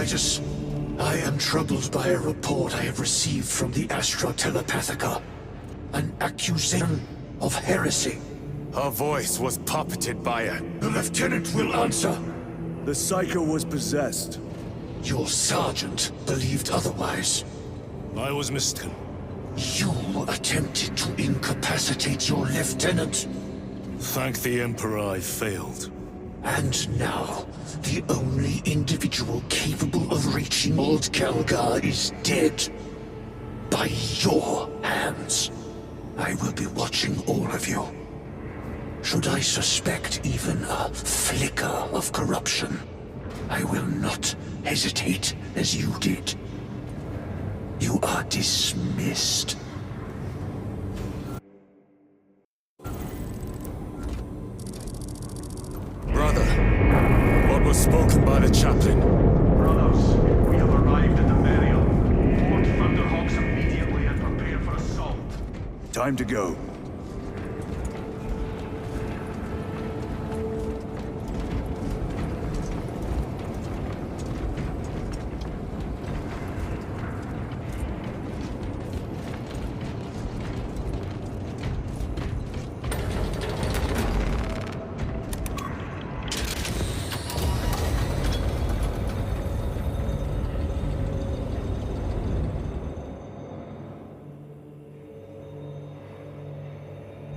Titus. I am troubled by a report I have received from the Astra Telepathica. An accusation of heresy. Her voice was puppeted by a... The lieutenant will answer. The Psycho was possessed. Your sergeant believed otherwise. I was mistaken. You attempted to incapacitate your lieutenant. Thank the Emperor I failed. And now, the only individual capable of reaching Old Kelgar is dead. By your hands. I will be watching all of you. Should I suspect even a flicker of corruption, I will not hesitate as you did. You are dismissed. Brother, what was spoken by the chaplain? Brothers, we have arrived at the burial. Board Thunderhawks immediately and prepare for assault. Time to go.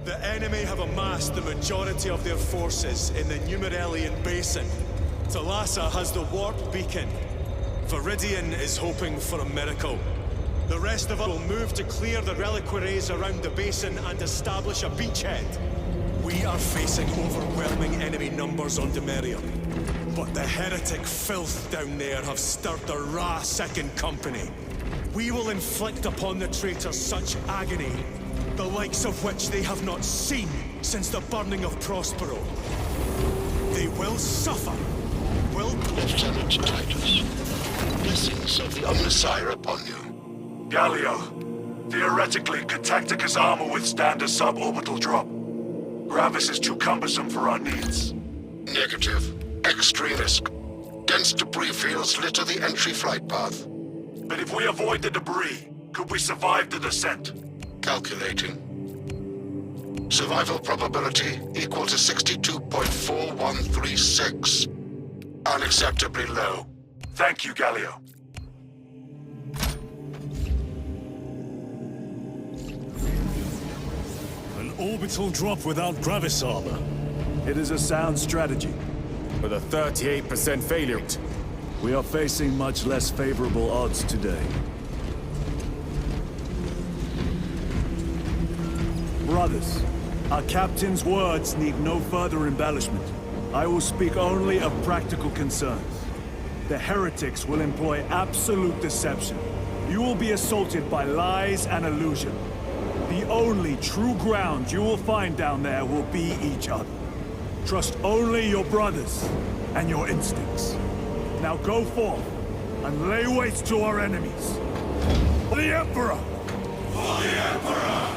The enemy have amassed the majority of their forces in the Numeralian Basin. Thalassa has the warp beacon. Viridian is hoping for a miracle. The rest of us will move to clear the reliquaries around the basin and establish a beachhead. We are facing overwhelming enemy numbers on Demerium. But the heretic filth down there have stirred the Ra Second Company. We will inflict upon the traitors such agony, the likes of which they have not seen since the burning of Prospero. They will suffer. Lieutenant Titus, blessings of the Omnissiah upon you. Galio, theoretically, could Tactica's armor withstand a suborbital drop? Gravis is too cumbersome for our needs. Negative. Extreme risk. Dense debris fields litter the entry flight path. But if we avoid the debris, could we survive the descent? Calculating. Survival probability equal to 62.4136. Unacceptably low. Thank you, Galio. An orbital drop without Gravis armor. It is a sound strategy. With a 38% failure rate. We are facing much less favorable odds today. Brothers, our captain's words need no further embellishment. I will speak only of practical concerns. The heretics will employ absolute deception. You will be assaulted by lies and illusion. The only true ground you will find down there will be each other. Trust only your brothers and your instincts. Now go forth and lay waste to our enemies. For the Emperor! For the Emperor!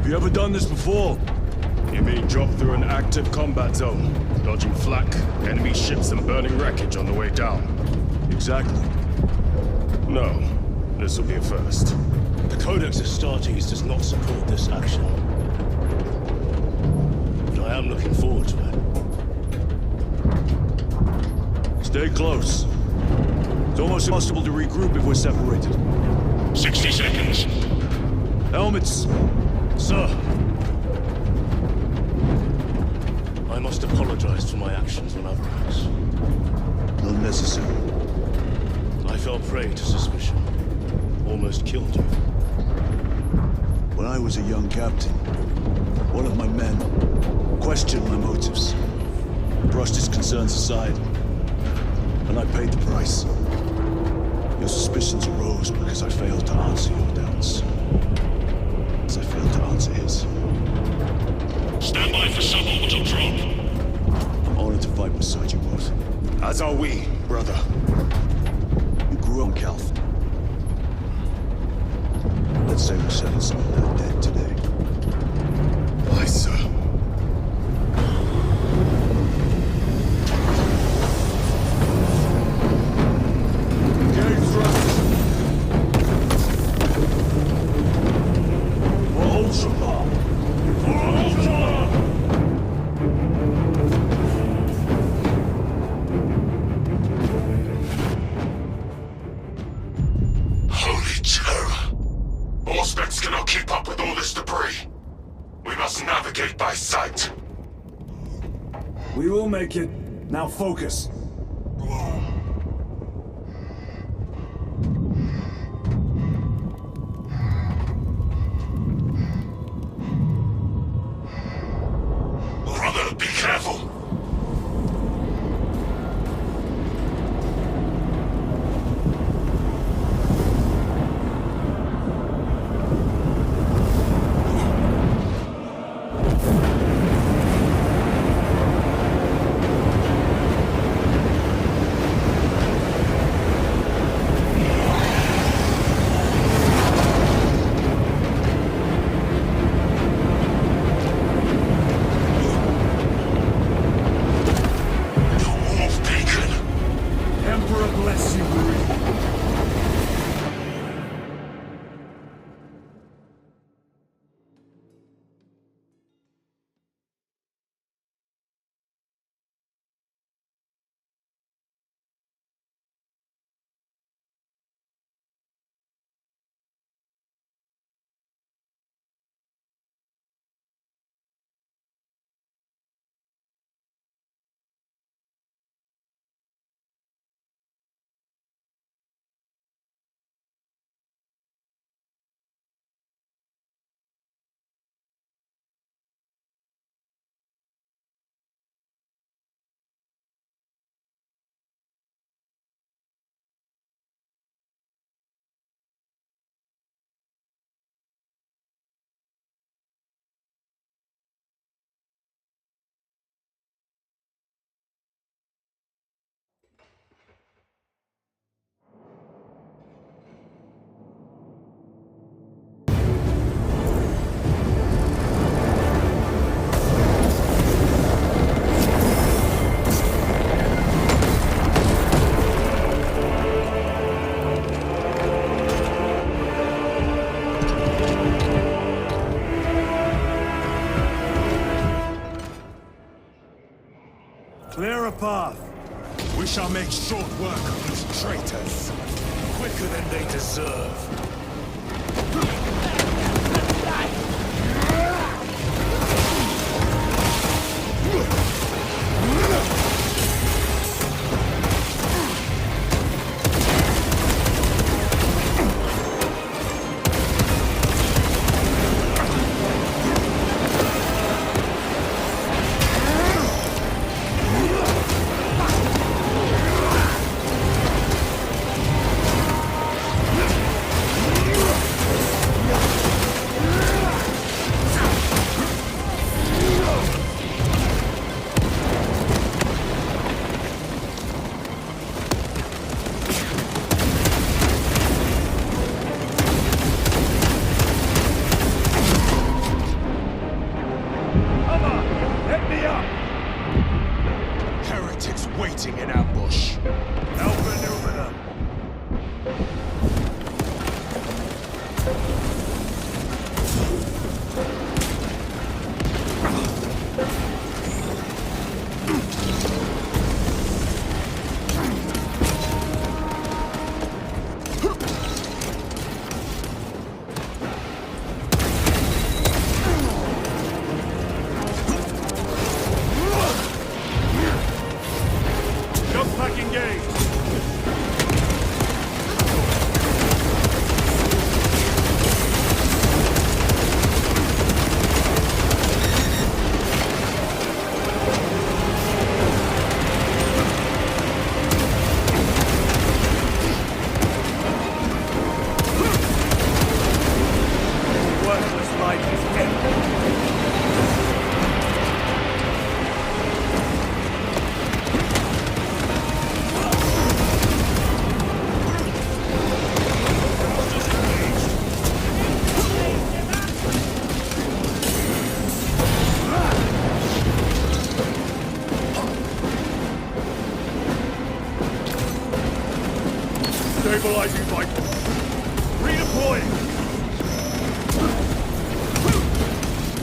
You ever done this before? You mean drop through an active combat zone, dodging flak, enemy ships and burning wreckage on the way down? Exactly. No. This will be a first. The Codex Astartes does not support this action. But I am looking forward to it. Stay close. It's almost impossible to regroup if we're separated. 60 seconds. Helmets! Sir! I must apologize for my actions on Otherwise. Not necessary. I fell prey to suspicion. Almost killed you. When I was a young captain, one of my men questioned my motives, brushed his concerns aside, and I paid the price. Your suspicions arose because I failed to answer your doubts. As I failed to answer his. Stand by for suborbital drop. I'm honored to fight beside you both. As are we, brother. You grew on Calth. Let's say we're setting some of that dead today. Aye, sir. Holy terror. Auspex cannot keep up with all this debris. We must navigate by sight. We will make it. Now focus. Brother, be careful. Emperor bless you, Marine. Clear a path. We shall make short work of these traitors. Quicker than they deserve. Heretics waiting in ambush. Outmaneuver them.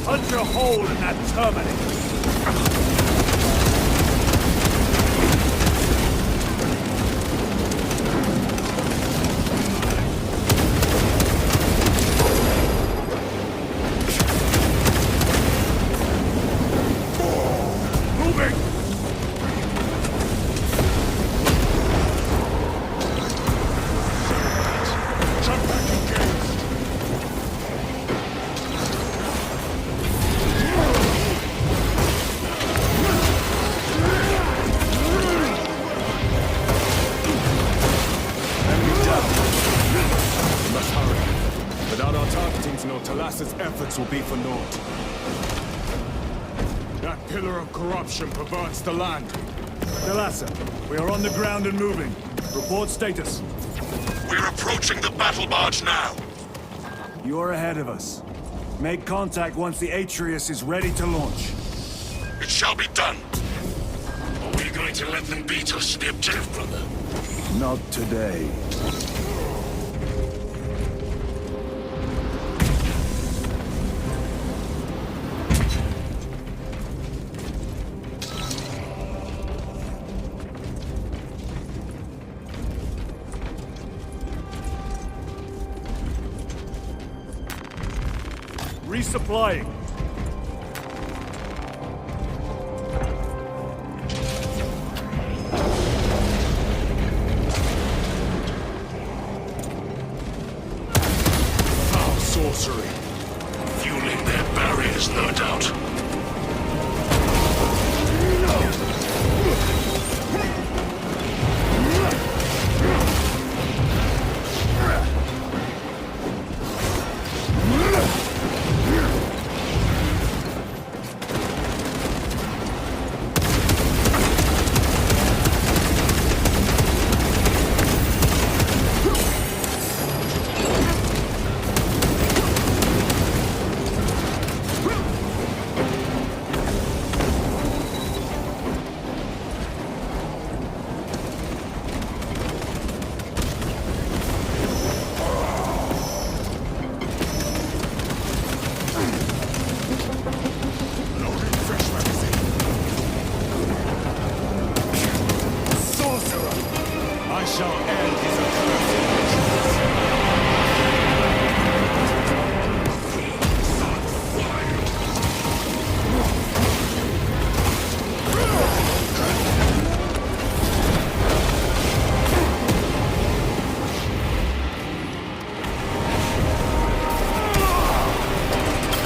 Punch a hole in that terminal! Efforts will be for naught. That pillar of corruption perverts the land. Delassa, we are on the ground and moving. Report status. We're approaching the battle barge now. You are ahead of us. Make contact once the Atreus is ready to launch. It shall be done. Are we going to let them beat us to the objective, brother? Not today. Resupplying. Foul sorcery. Fueling their barriers, no doubt.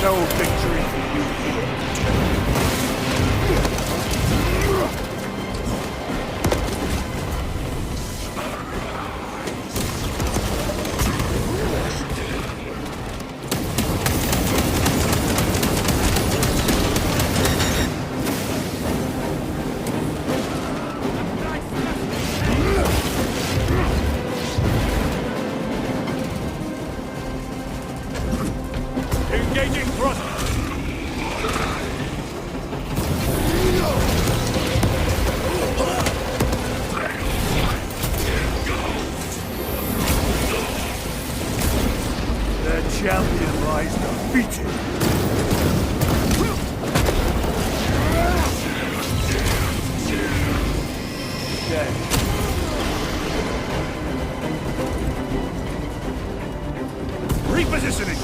No victory for you here. Engaging thrust! Their champion lies defeated. Dead. Repositioning!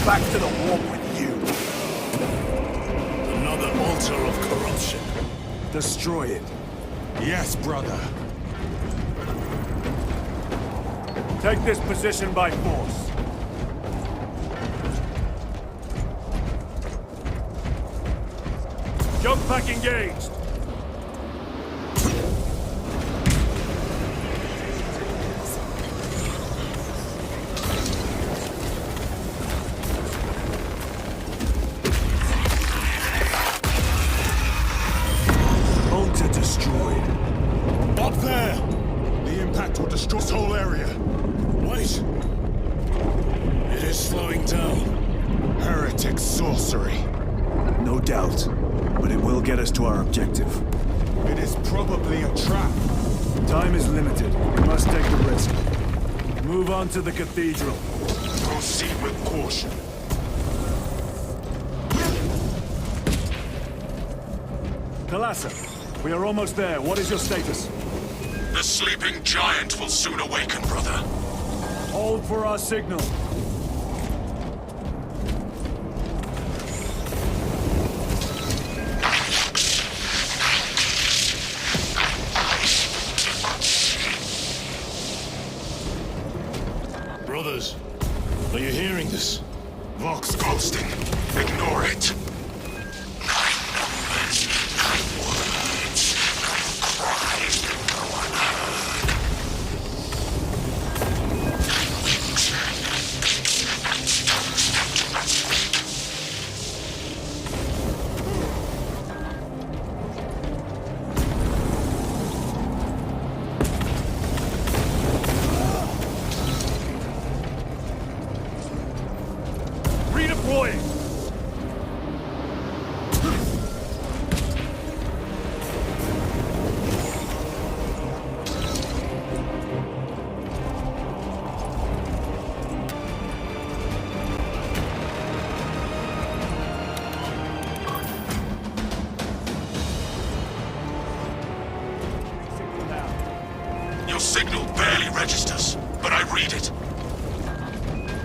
Back to the warp with you. Another altar of corruption. Destroy it. Yes, brother. Take this position by force. Jump pack engaged. get us to our objective. It is probably a trap. Time is limited. We must take the risk. Move on to the cathedral. Proceed with caution. Kalasa, we are almost there. What is your status? The sleeping giant will soon awaken, brother. Hold for our signal. Brothers, are you hearing this? Vox ghosting. Ignore it. 9 numbers, 9 words, 9 cries that go unheard. 9 wings. Redeploying! Your signal barely registers, but I read it.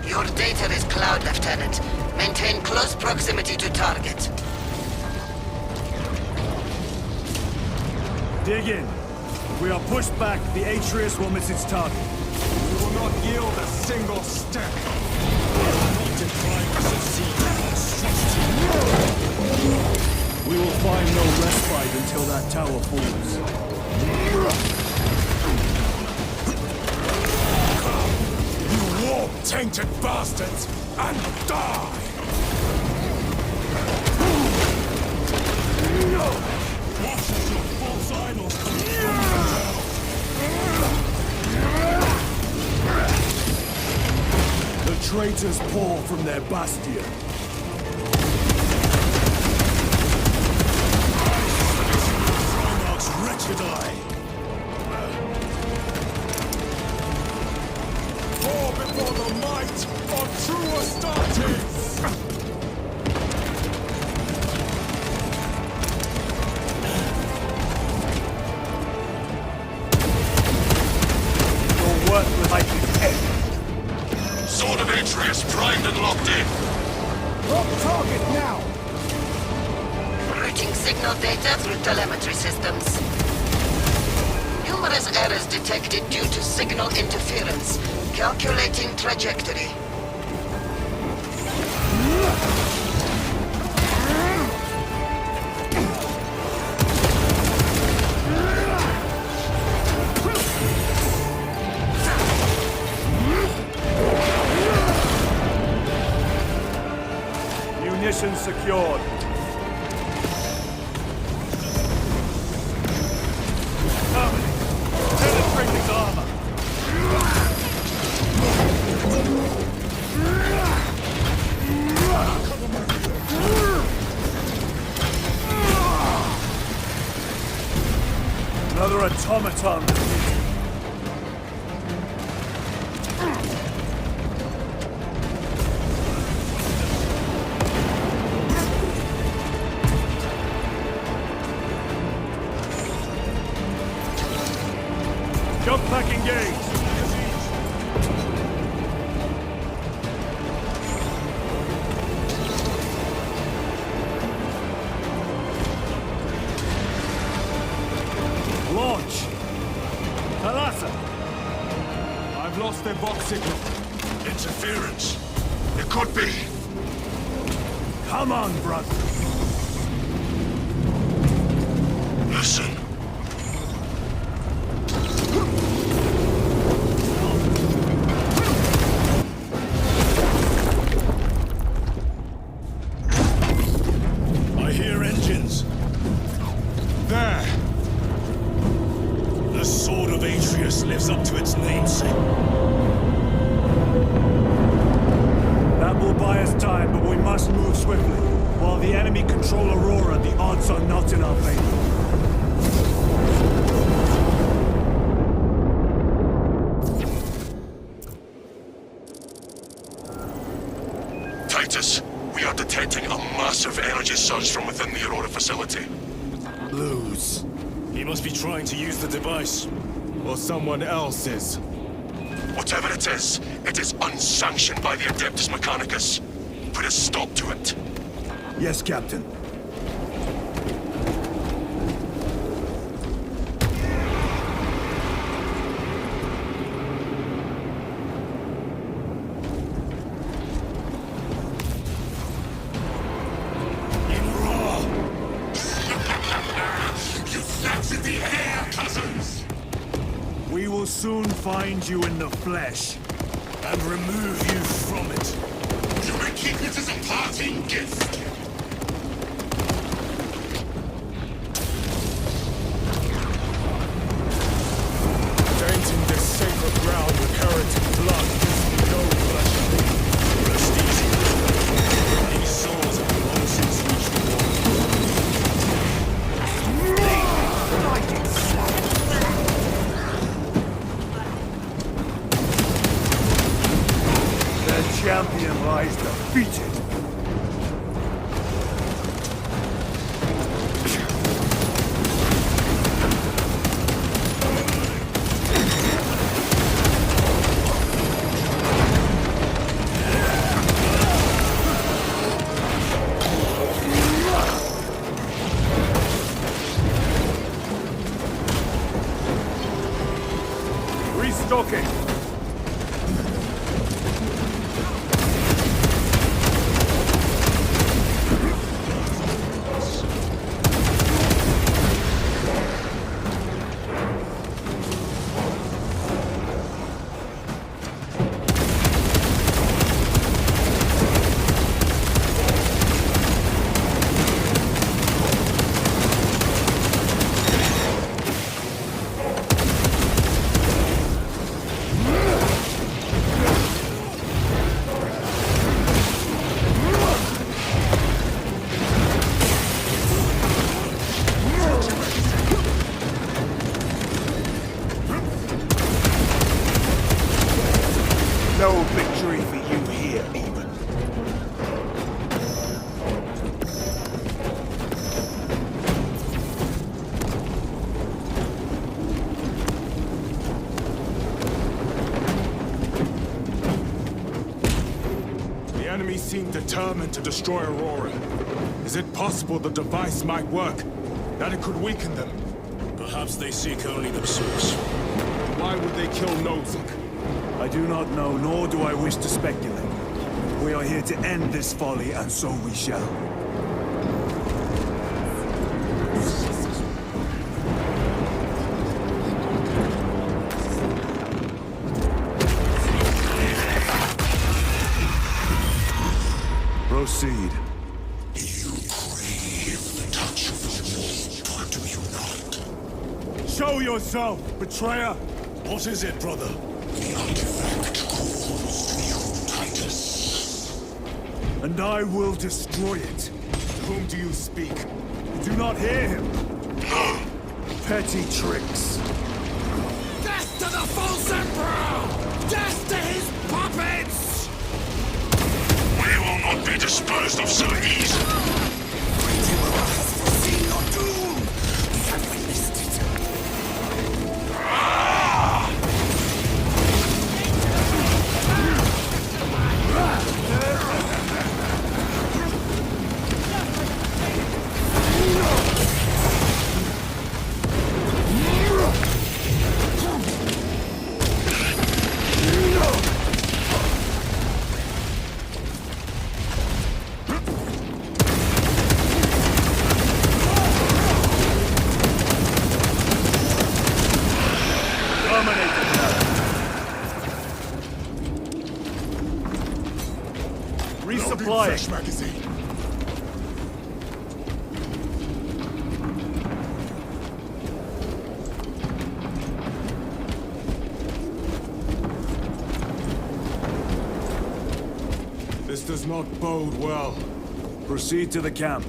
Your data is cloud, Lieutenant. Maintain close proximity to target. Dig in. If we are pushed back, the Atreus will miss its target. We will not yield a single step. We will find no respite until that tower falls. Warp-tainted bastards! And die! The traitors pour from their bastion. Wretched eye! Fall before the might of true Astartes! Your worthless life is dead. Sword of Atreus primed and locked in! Target now! Routing signal data through telemetry systems. Numerous errors detected due to signal interference. Calculating trajectory. Munitions secured. Penetrating armor. Another automaton. Jump pack engaged. Launch! Thalassa! I've lost their box signal. Interference. It could be. Come on, brother! Listen. I hear engines. There! The Sword of Atreus lives up to its namesake. That will buy us time, but we must move swiftly. While the enemy control Aurora, the odds are not in our favor. Titus, we are detecting a massive energy surge from within the Aurora facility. Lose. He must be trying to use the device. Or someone else is. Whatever it is unsanctioned by the Adeptus Mechanicus. Put a stop to it. Yes, Captain. We will soon find you in the flesh. And remove you from it. You may keep it as a parting gift. Tainting this sacred ground with heretic blood gives no pleasure. Rest easy. These souls have long since reached the wall. Their champion lies defeated. Restocking. No victory for you here, even. The enemy seem determined to destroy Aurora. Is it possible the device might work? That it could weaken them? Perhaps they seek only the source. Why would they kill Nozick? I do not know, nor do I wish to speculate. We are here to end this folly, and so we shall. Proceed. You crave the touch of the Lord, do you not? Show yourself, betrayer! What is it, brother? The artifact calls to you, Titus. And I will destroy it. To whom do you speak? You do not hear him. No. Petty tricks. Death to the false emperor! Death to his puppets! We will not be disposed of so easily. Great Emperor has foreseen your doom! We have witnessed it. Resupplying. Magazine. This does not bode well. Proceed to the camp.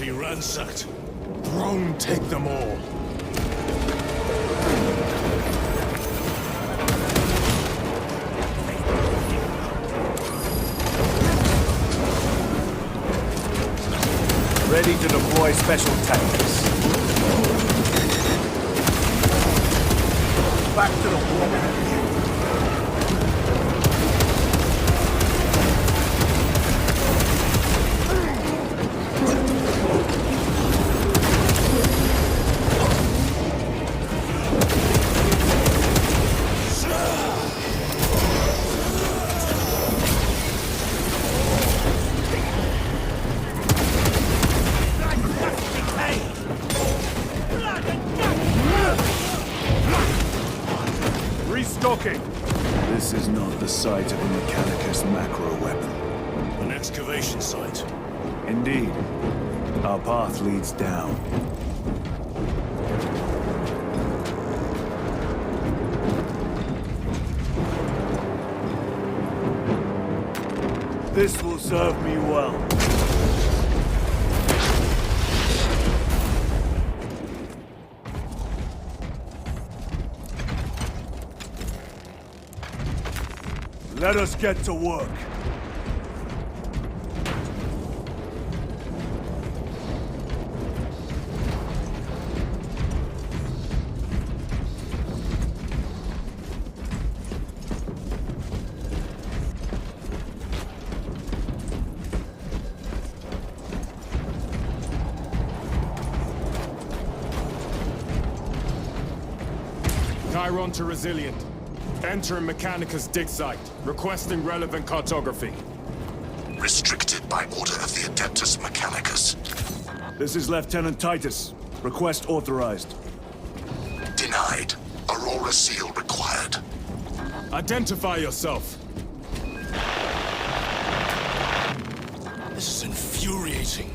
Facility ransacked. Drone, take them all. Ready to deploy special tactics. Back to the wall. Restocking! This is not the site of a Mechanicus macro weapon. An excavation site. Indeed. Our path leads down. This will serve me well. Let us get to work. Chiron to Resilient. Enter Mechanicus dig site. Requesting relevant cartography. Restricted by order of the Adeptus Mechanicus. This is Lieutenant Titus. Request authorized. Denied. Aurora seal required. Identify yourself. This is infuriating.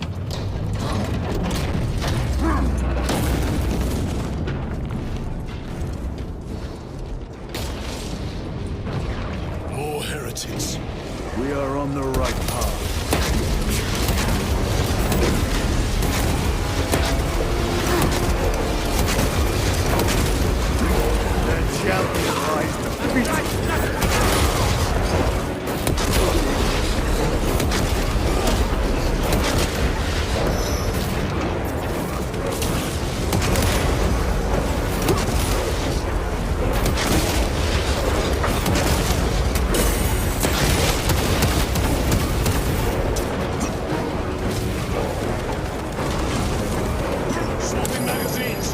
More heretics. We are on the right path. The champion lies defeated. Swapping magazines.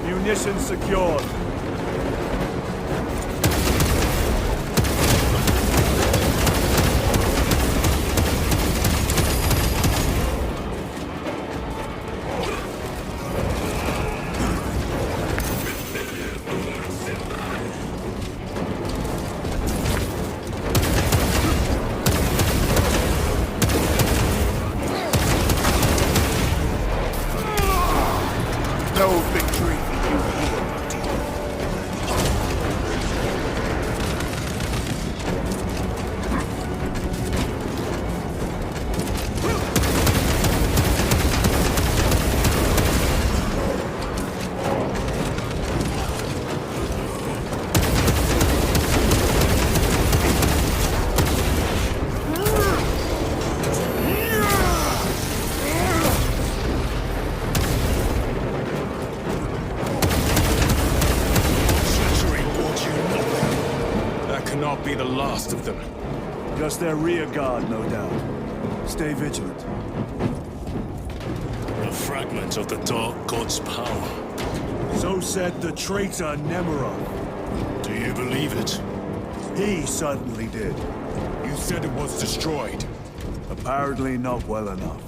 Munitions secured. No victory for you here, dear. not be the last of them. Just their rear guard, no doubt. Stay vigilant. A fragment of the Dark God's power. So said the traitor Nemerov. Do you believe it? He certainly did. You said it was destroyed. Apparently not well enough.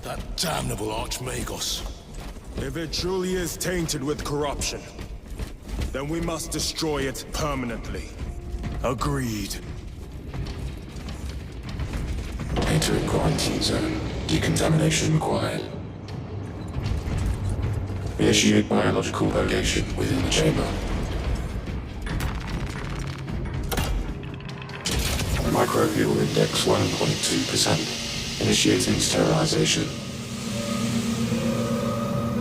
That damnable Archmagos. If it truly is tainted with corruption, then we must destroy it permanently. Agreed. Entering quarantine zone. Decontamination required. Initiate biological purgation within the chamber. Microbial index 1.2%. Initiating sterilization.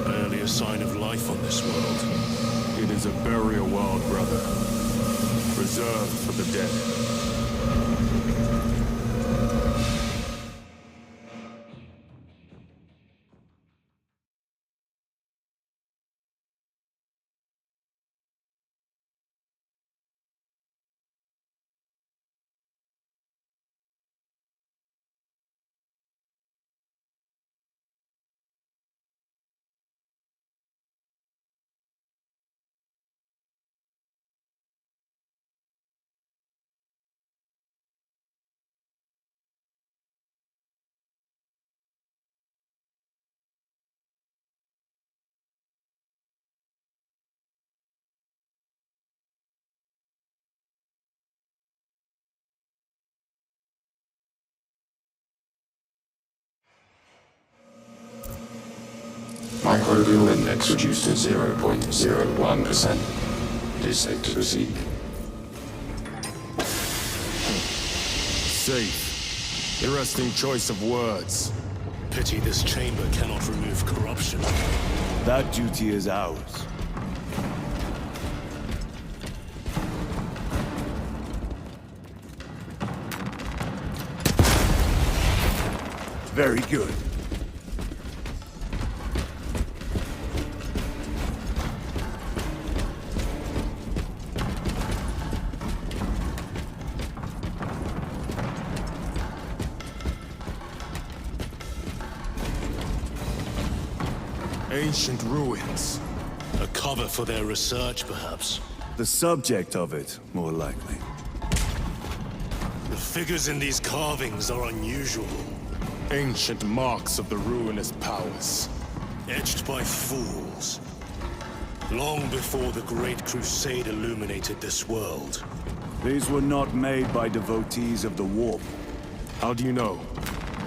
Barely a sign of life on this world. It is a burial world, brother. Reserved for the dead. Microbial index reduced to 0.01%. It is safe to proceed. Safe. Interesting choice of words. Pity this chamber cannot remove corruption. That duty is ours. Very good. Ancient ruins. A cover for their research, perhaps. The subject of it, more likely. The figures in these carvings are unusual. Ancient marks of the ruinous powers. Etched by fools. Long before the Great Crusade illuminated this world. These were not made by devotees of the warp. How do you know?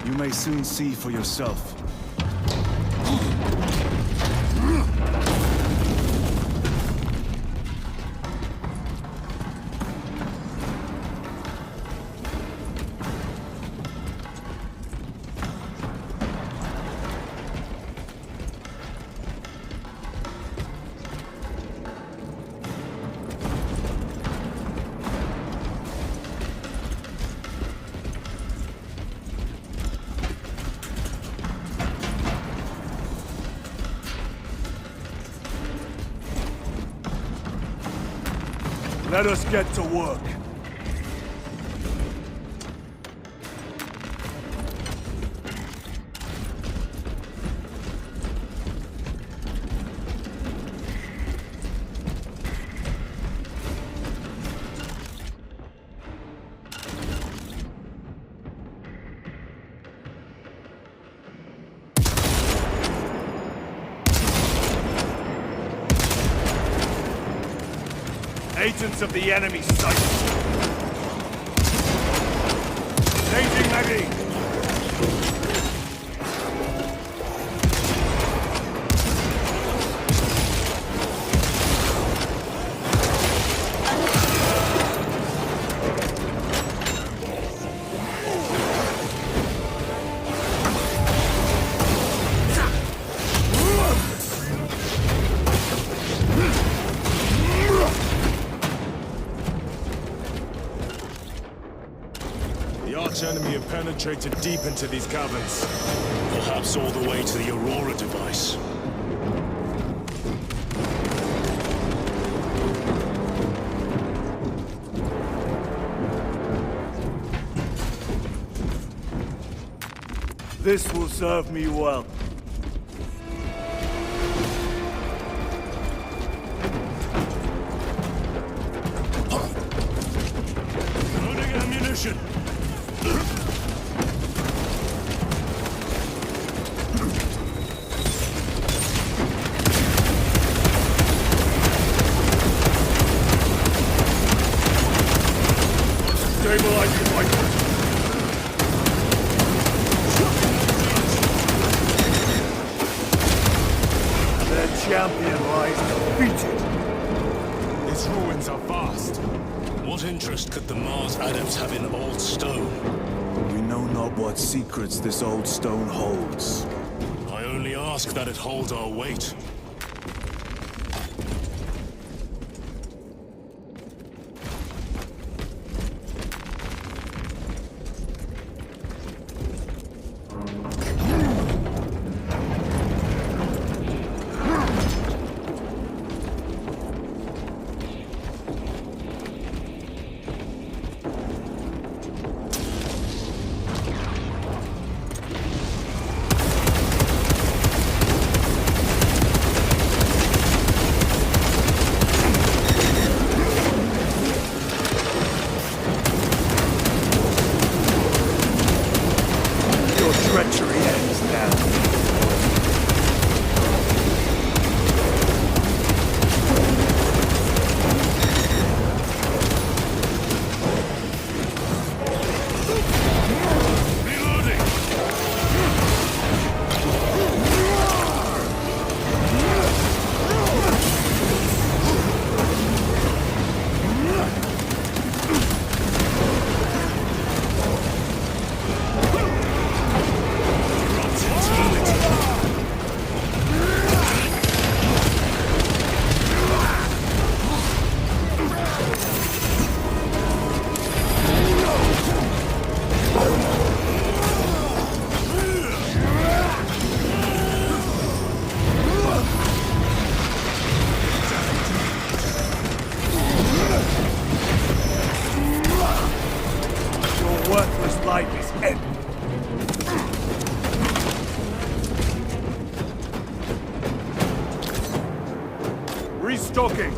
You may soon see for yourself. Let us get to work. Agents of the enemy sighted. Changing magazine. Enemy have penetrated deep into these caverns. Perhaps all the way to the Aurora device. This will serve me well. Loading ammunition. Stabilizing my... Their champion lies defeated. Its ruins are vast. What interest could the Mars adepts have in old stone? We know not what secrets this old stone holds. I only ask that it hold our weight. Your treachery ends now. Reloading! Your worthless life is ended. Restocking.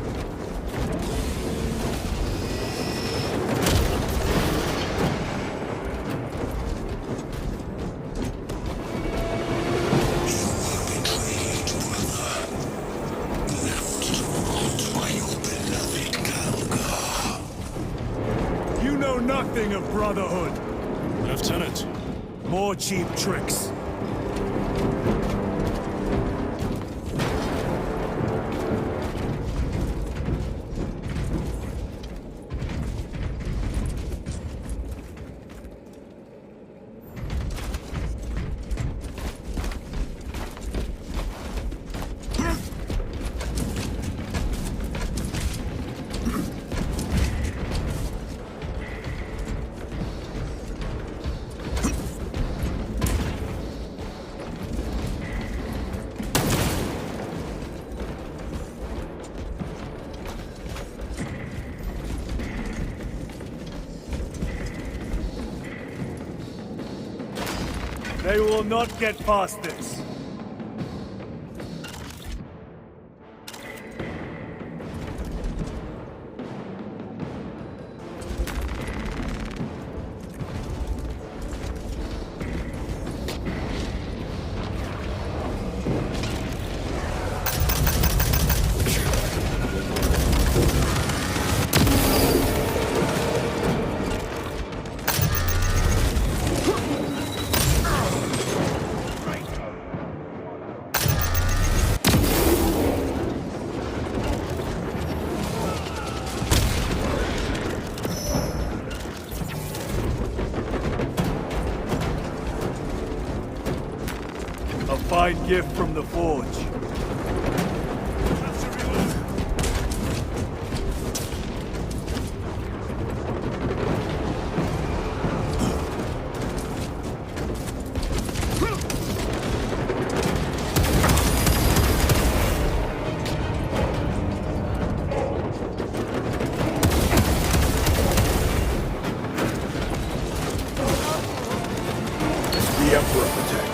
You know nothing of brotherhood. Lieutenant, More cheap tricks. They will not get past this. A fine gift from the Forge. The Emperor protects.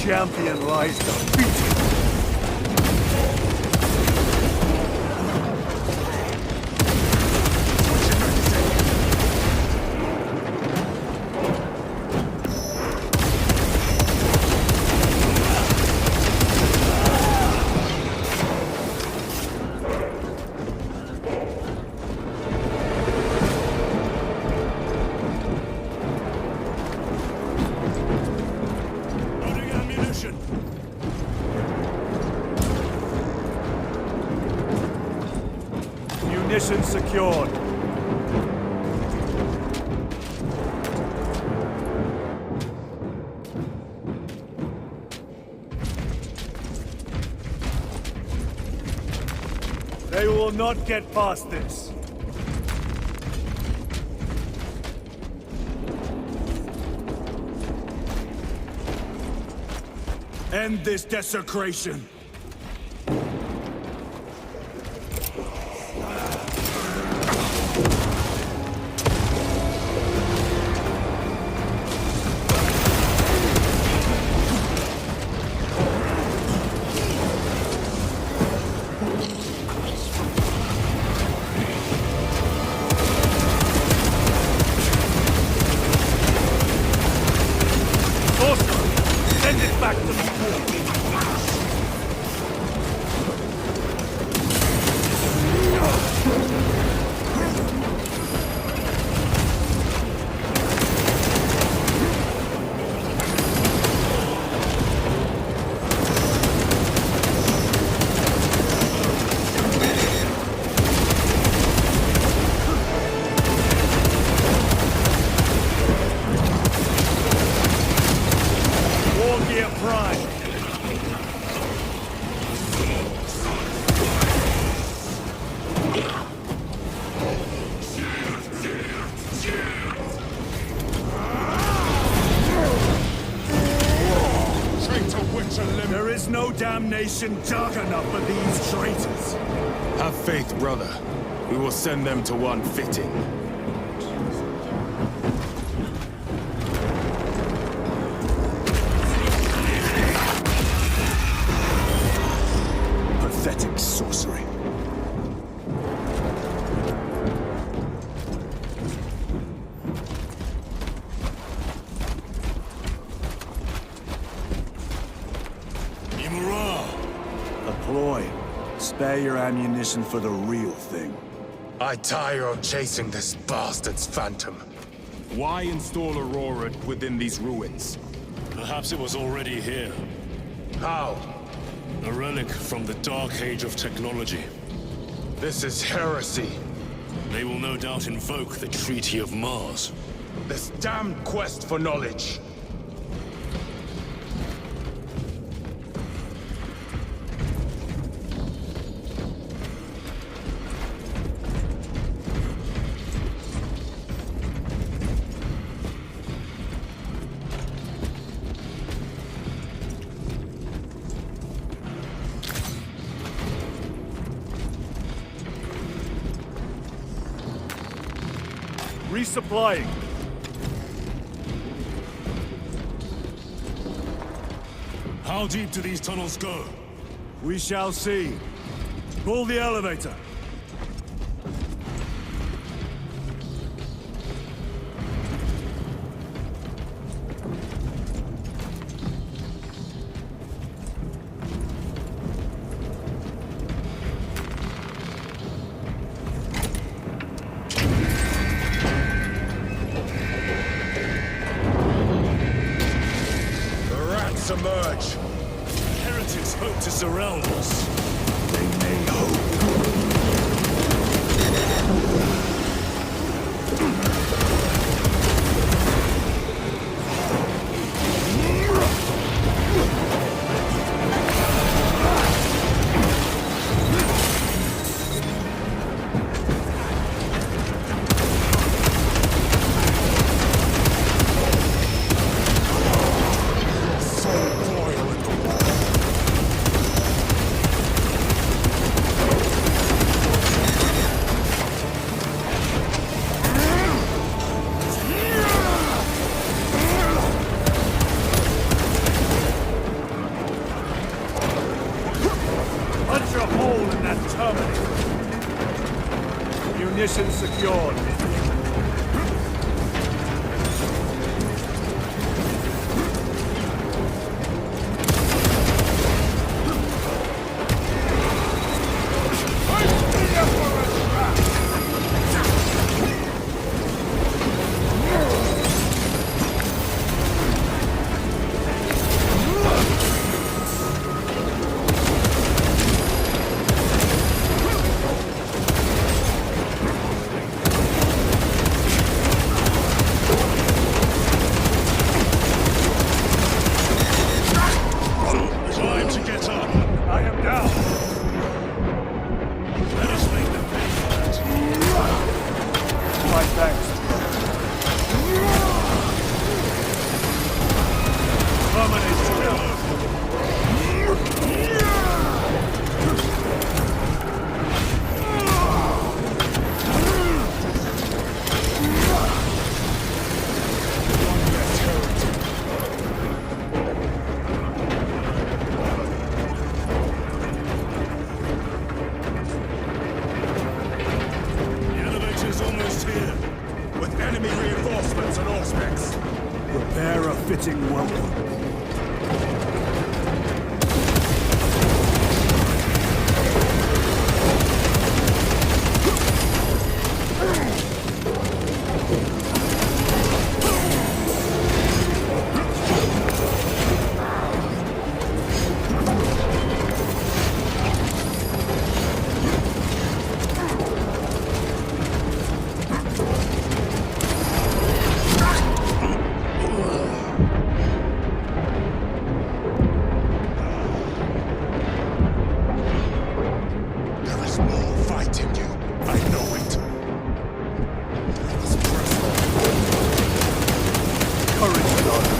champion lies defeated. Munitions secured. They will not get past this. End this desecration. Send it back to the There is no damnation dark enough for these traitors. Have faith, brother. We will send them to one fitting. Pathetic sorcery. Ploy. Spare your ammunition for the real thing. I tire of chasing this bastard's phantom. Why install Aurora within these ruins? Perhaps it was already here. How? A relic from the Dark Age of technology. This is heresy. They will no doubt invoke the Treaty of Mars. This damned quest for knowledge. Resupplying. How deep do these tunnels go? We shall see. Pull the elevator. Emerge. Heretics hope to surround us. They may hope. terminated. Munitions secured. Time to get up. I am down. Let us make them pay for that. My thanks, brother. Terminate The elevator's almost here. With enemy reinforcements and auspex. Prepare a fitting welcome. There is more fight in you. I know it. Let's press on. Courage, brother.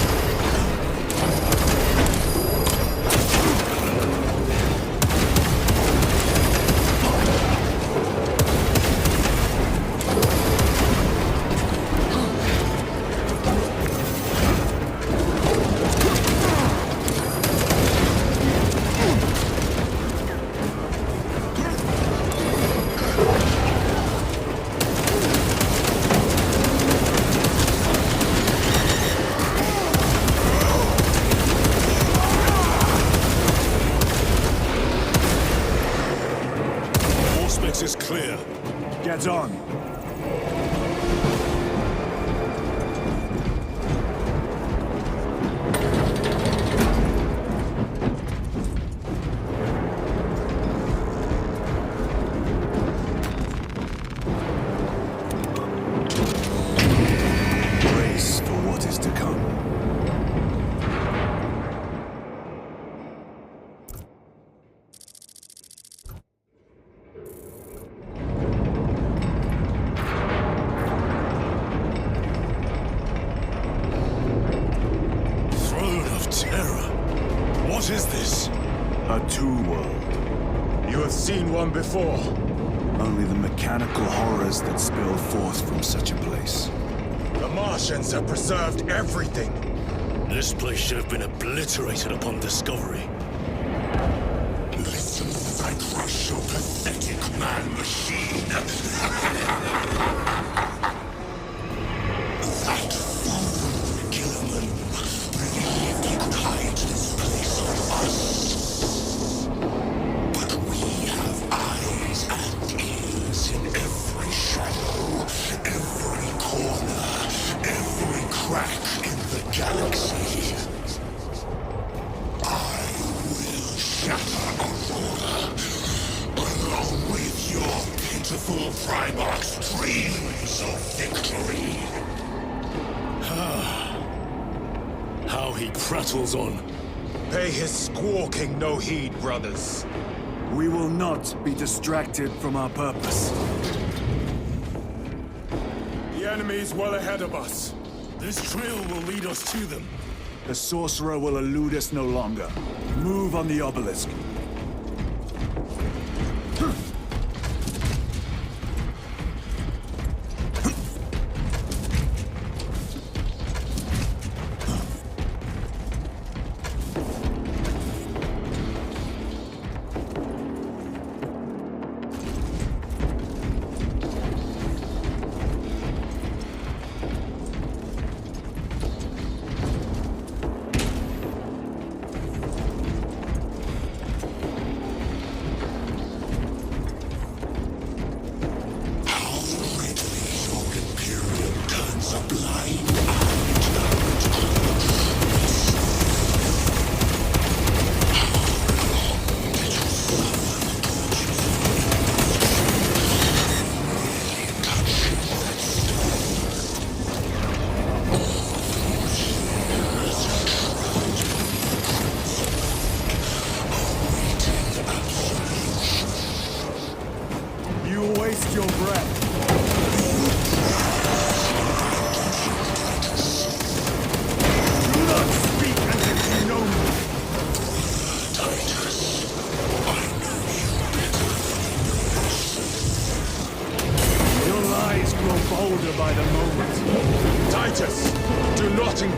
Auspex is clear. Get on. Brace for what is to come. Throne of Terror. What is this? A two-world. You have seen one before. Only the mechanical horrors that spill forth from such a place. The Martians have preserved everything. This place should have been obliterated upon discovery. Listen as I crush your pathetic man-machine. That fool, Killerman, believed he could hide this place from us. But we have eyes and ears in every shadow, every corner, every crack in the galaxy. I will shatter Aurora, along with your pitiful Primarch's dreams of victory. How he prattles on. Pay his squawking no heed, brothers. We will not be distracted from our purpose. The enemy's well ahead of us. This trail will lead us to them. The sorcerer will elude us no longer. Move on the obelisk.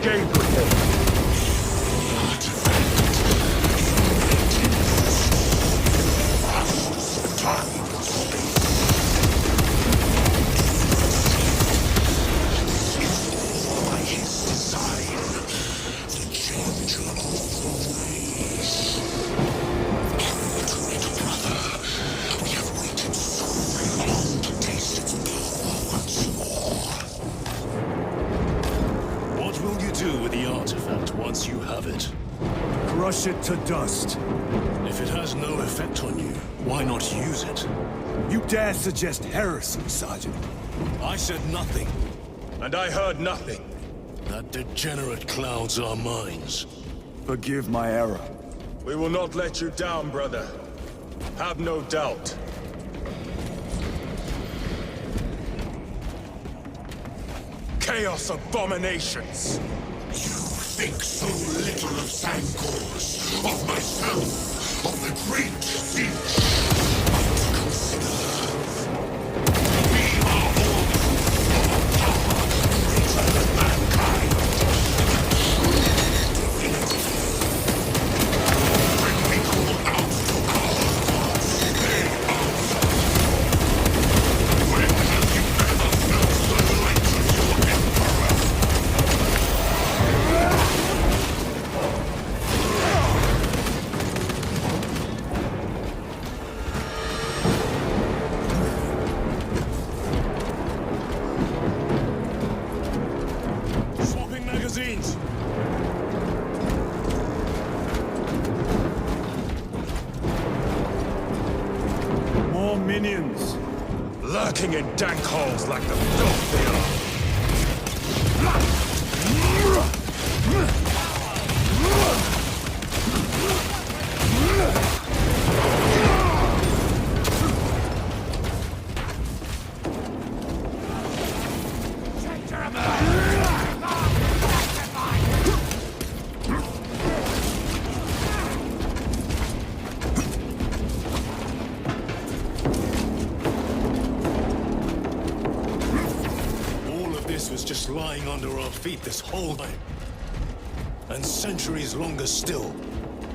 Gabriel. What will you do with the artifact once you have it? Crush it to dust. If it has no effect on you, why not use it? You dare suggest heresy, Sergeant? I said nothing. And I heard nothing. That degenerate clouds our minds. Forgive my error. We will not let you down, brother. Have no doubt. Chaos abominations! You think so little of Sangors, of myself, of the great siege. But consider, we are all proof of a power greater than mankind. Divinity. When we call out to our gods, they answer. When have you ever felt the light of your emperor? Swapping magazines! More minions. Lurking in dank holes like the filth they are. All of this was just lying under our feet this whole time. And centuries longer still.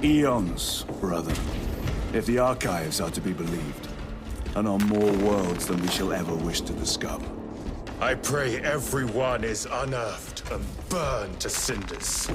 Eons, brother. If the archives are to be believed. And on more worlds than we shall ever wish to discover. I pray everyone is unearthed and burned to cinders.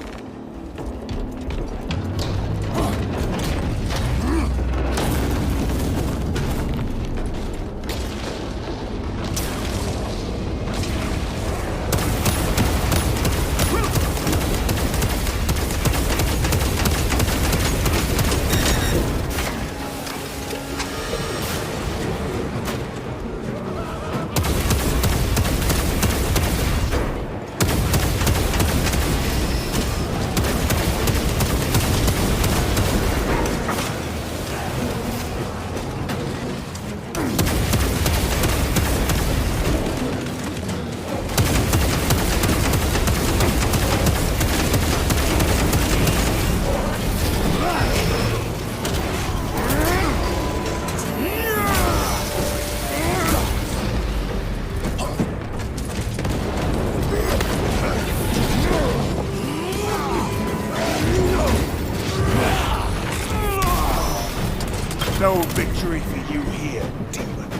No victory for you here, demon.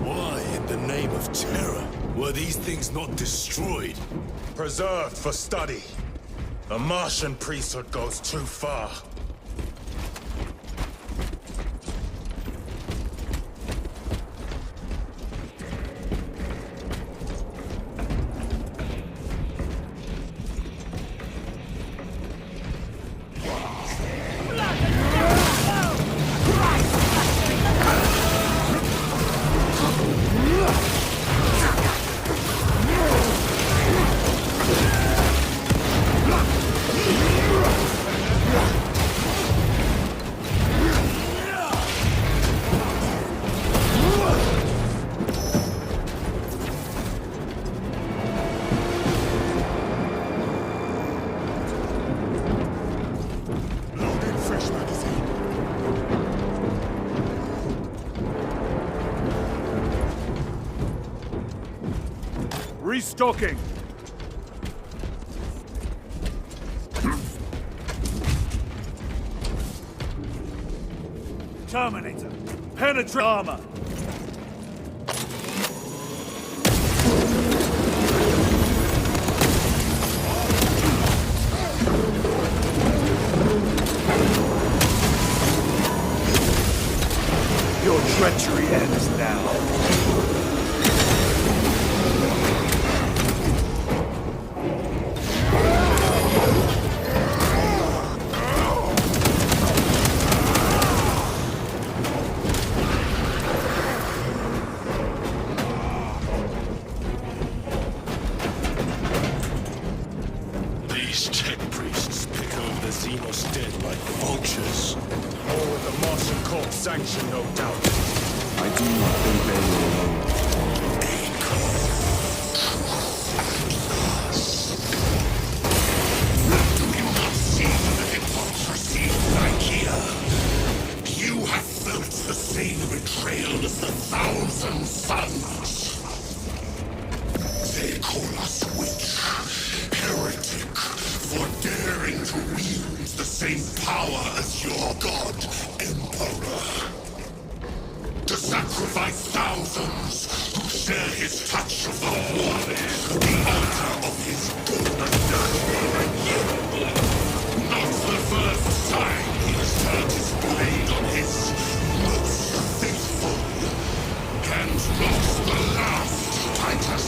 Why, in the name of terror, were these things not destroyed? Preserved for study. A Martian priesthood goes too far. Restocking! Terminator! Penetrate armor! Your treachery ends now. These tech priests pick over the Xenos dead like vultures. All with the Martian Corps sanction, no doubt. I do not think they will alone. Do you not see the hypocrisy right here? You have felt the same betrayal as the Thousand Sons. They call us witch, heretic, for daring to wield the same power as your god, Emperor. To sacrifice thousands who share his touch of the war, the altar of his golden Not the first time he has turned his blade on his most faithful, and not the last, Titus.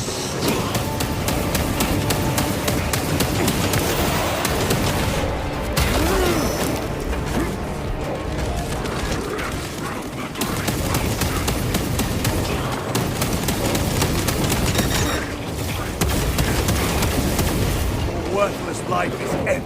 Worthless life is ended.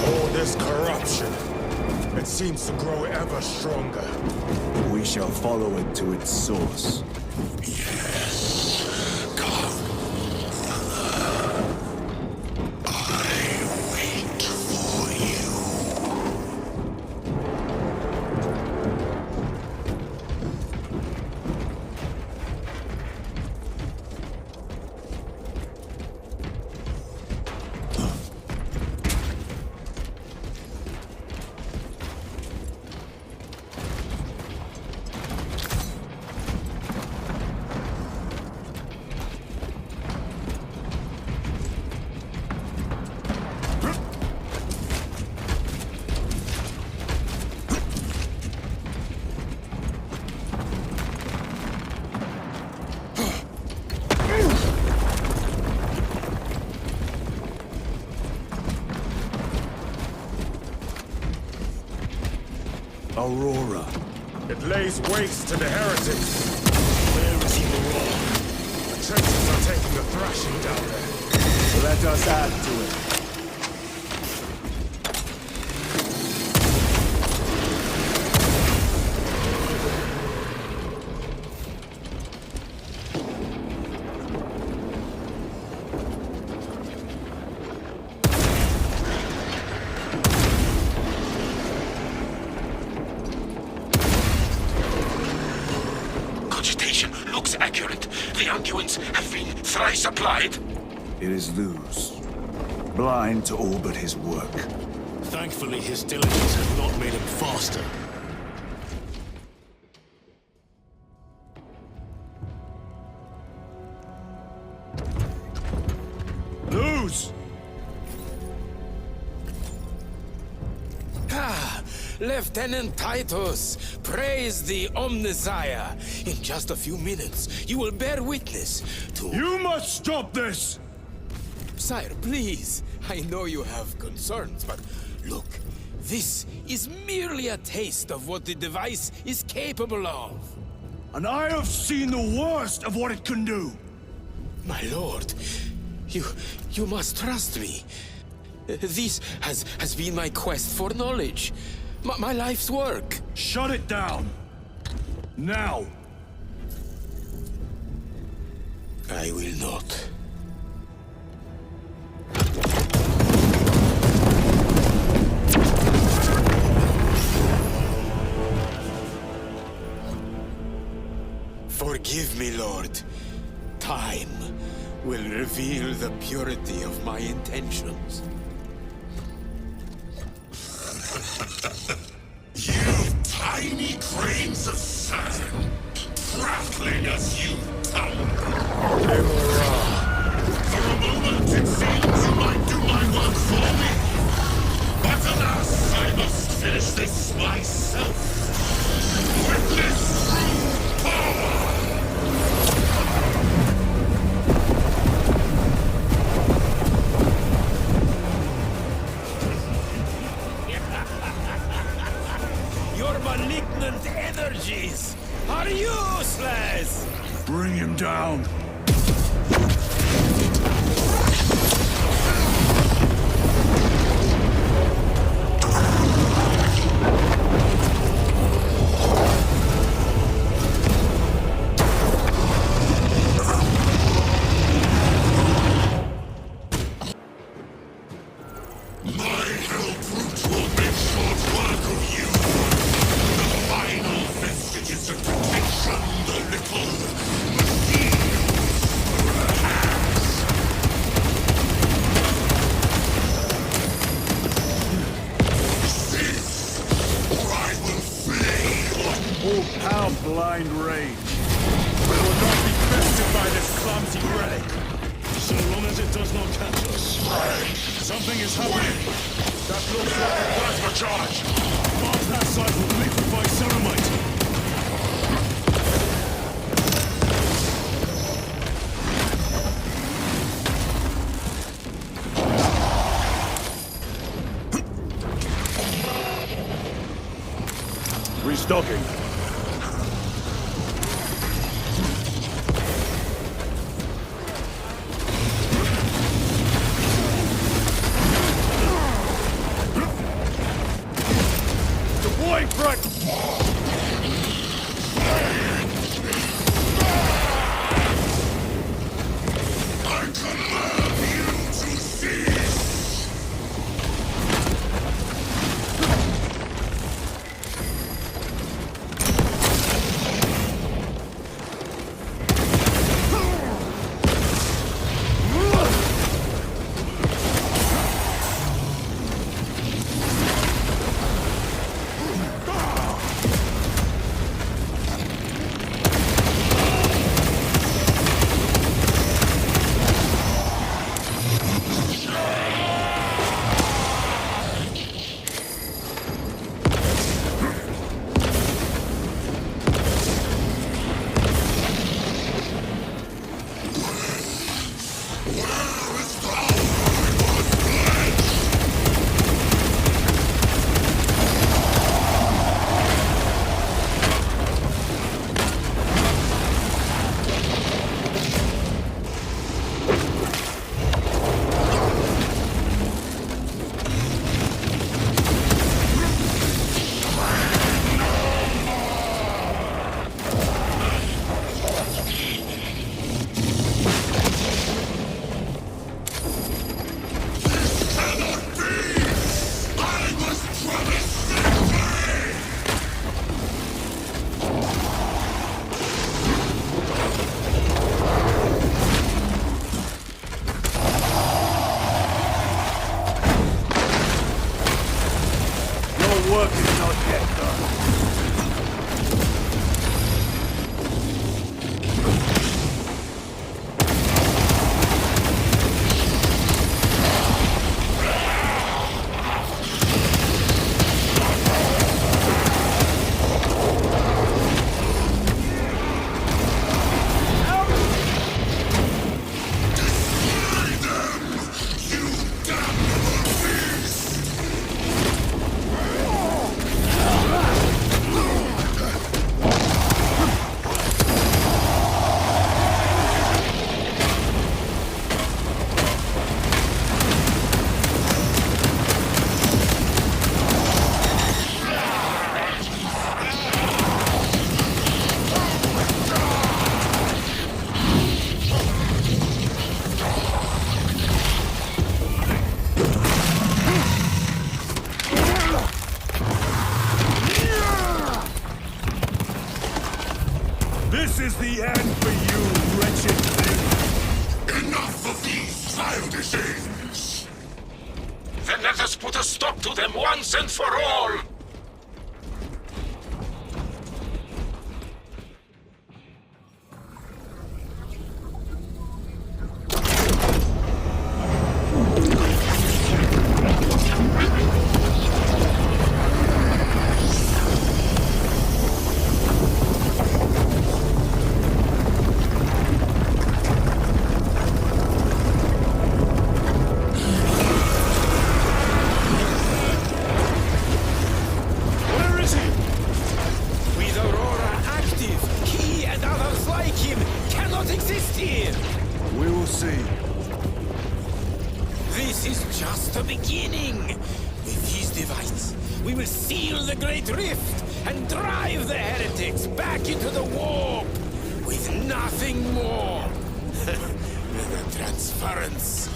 All this corruption, it seems to grow ever stronger. We shall follow it to its source. Aurora. It lays waste to the heretics. Where is he wrong? The traitors are taking a thrashing down there. Let us add to it. Cogitation looks accurate. The unguents have been thrice applied. It is Luz. Blind to all but his work. Thankfully, his diligence has not made him faster. Luz! Lieutenant Titus, praise the Omnissiah. In just a few minutes, you will bear witness to... You must stop this! Sire, please. I know you have concerns, but look, this is merely a taste of what the device is capable of. And I have seen the worst of what it can do! My lord, you must trust me. This has been my quest for knowledge. My life's work. Shut it down! Now! I will not. Forgive me, Lord. Time will reveal the purity of my intentions. You tiny grains of sand, prattling as you tumble. For a moment it seems you might do my work for me. But alas, I must finish this myself. Witness true power! Your malignant energies are useless! Bring him down. Blind rage. We will not be bested by this clumsy relic. So long as it does not catch us. Something is happening. That looks like a plasma charge. Mark that site with liquefied ceramite. Restocking. This is the end for you, wretched thing! Enough of these childish aims! Then let us put a stop to them once and for all! This is just the beginning. With his device, we will seal the Great Rift and drive the heretics back into the warp with nothing more than the transference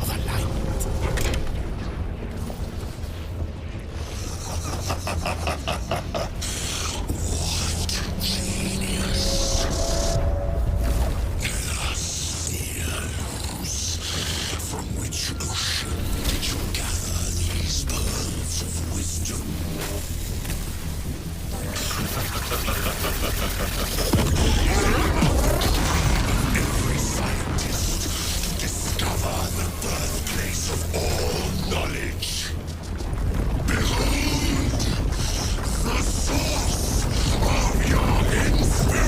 of alignment. What genius! From which ocean did you gather these pearls of wisdom? Every scientist to discover the birthplace of all knowledge. Behold, the source of your inspiration!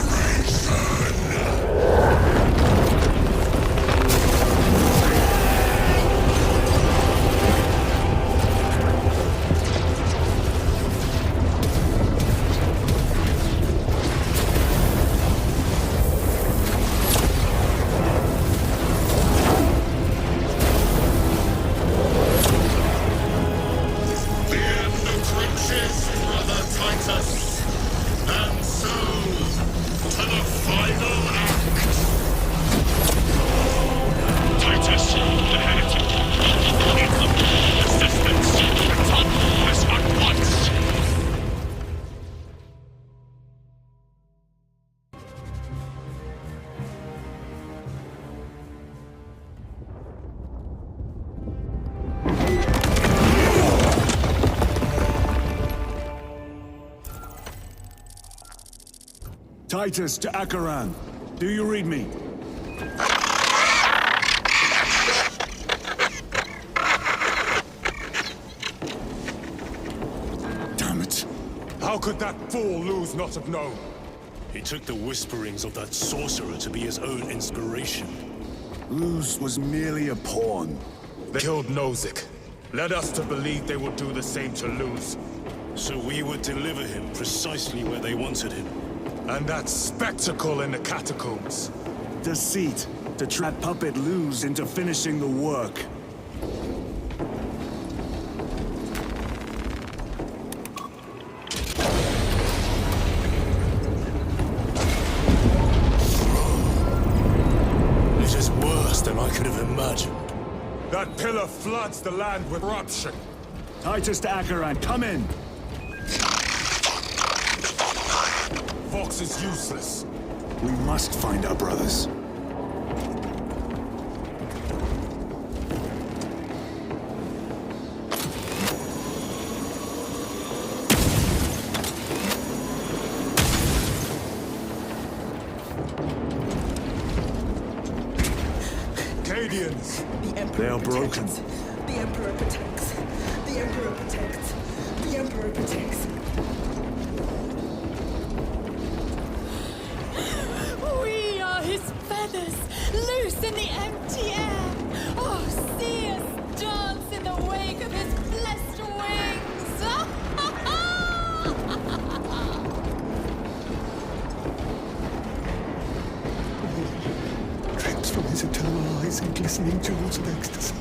Titus to Acheran. Do you read me? Damn it. How could that fool lose not have known? He took the whisperings of that sorcerer to be his own inspiration. Luz was merely a pawn. They killed Nozick. Led us to believe they would do the same to Luz. So we would deliver him precisely where they wanted him. And that spectacle in the catacombs. Deceit, to trap Puppet Luz into finishing the work. It is worse than I could have imagined. That pillar floods the land with corruption. Titus to Acheran, come in! Fox is useless. We must find our brothers. Cadians! They are broken. The Emperor protects. The Emperor protects. The Emperor protects. We are his feathers, loose in the empty air. Oh, see us dance in the wake of his blessed wings. Drinks from his eternal eyes and glistening jewels of ecstasy.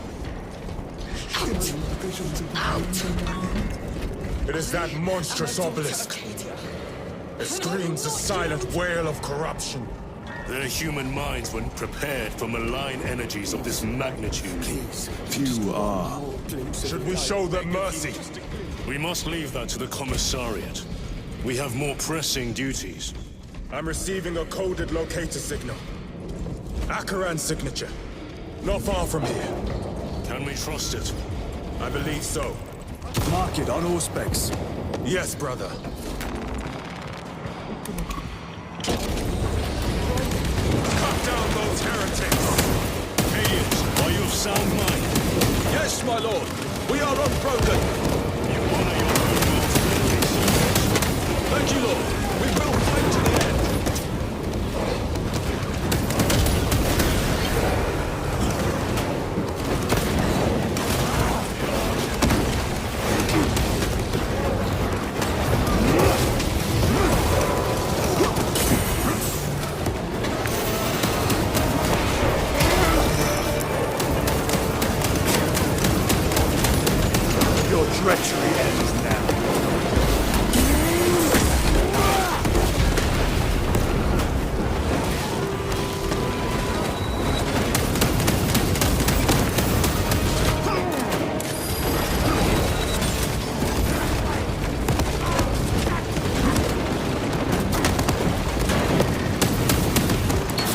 It is that monstrous obelisk. It screams a silent wail of corruption. Their human minds weren't prepared for malign energies of this magnitude. Few are. Should we show them mercy? We must leave that to the commissariat. We have more pressing duties. I'm receiving a coded locator signal. Akaran's signature. Not far from here. Can we trust it? I believe so. Mark it on all specs. Yes, brother. Cut down those heretics! Aliens, are you of sound mind? Yes, my lord. We are unbroken. You honor your own lord's memories. Thank you, lord. We will fight to the end. Your treachery ends now.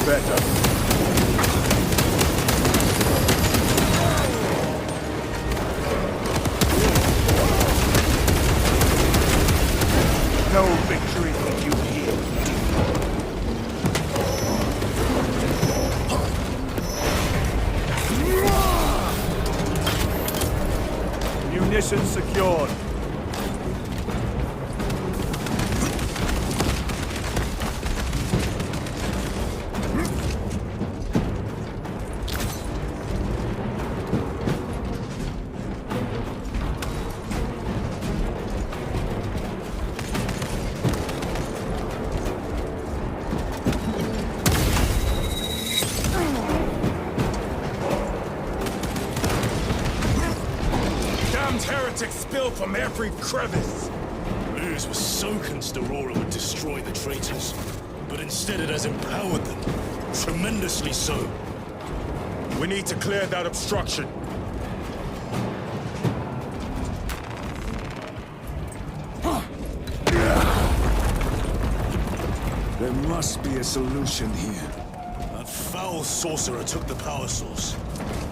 Better. No victory for you here. Munitions secured. Damned heretics spill from every crevice! Luz was so convinced Aurora would destroy the traitors, but instead it has empowered them. Tremendously so. We need to clear that obstruction. There must be a solution here. That foul sorcerer took the power source.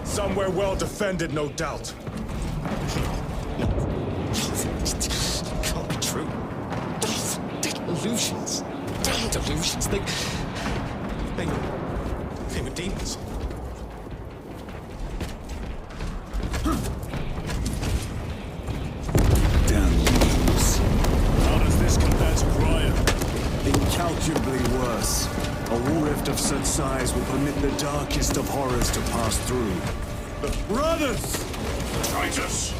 Somewhere well defended, no doubt. Can't be true. They're illusions. Damned illusions. They were demons. Damn demons. How does this compare to Briar? Incalculably worse. A war rift of such size will permit the darkest of horrors to pass through. The brothers! Titus!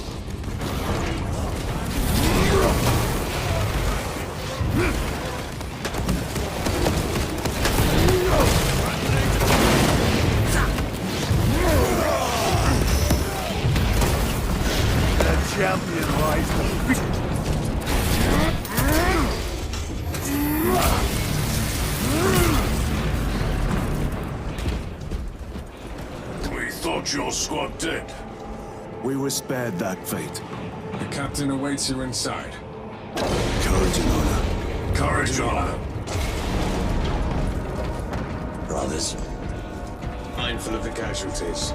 The champion lies defeated. We thought your squad dead. We were spared that fate. The captain awaits you inside. Courage and honor. Courage, honor. Brothers. Mindful of the casualties.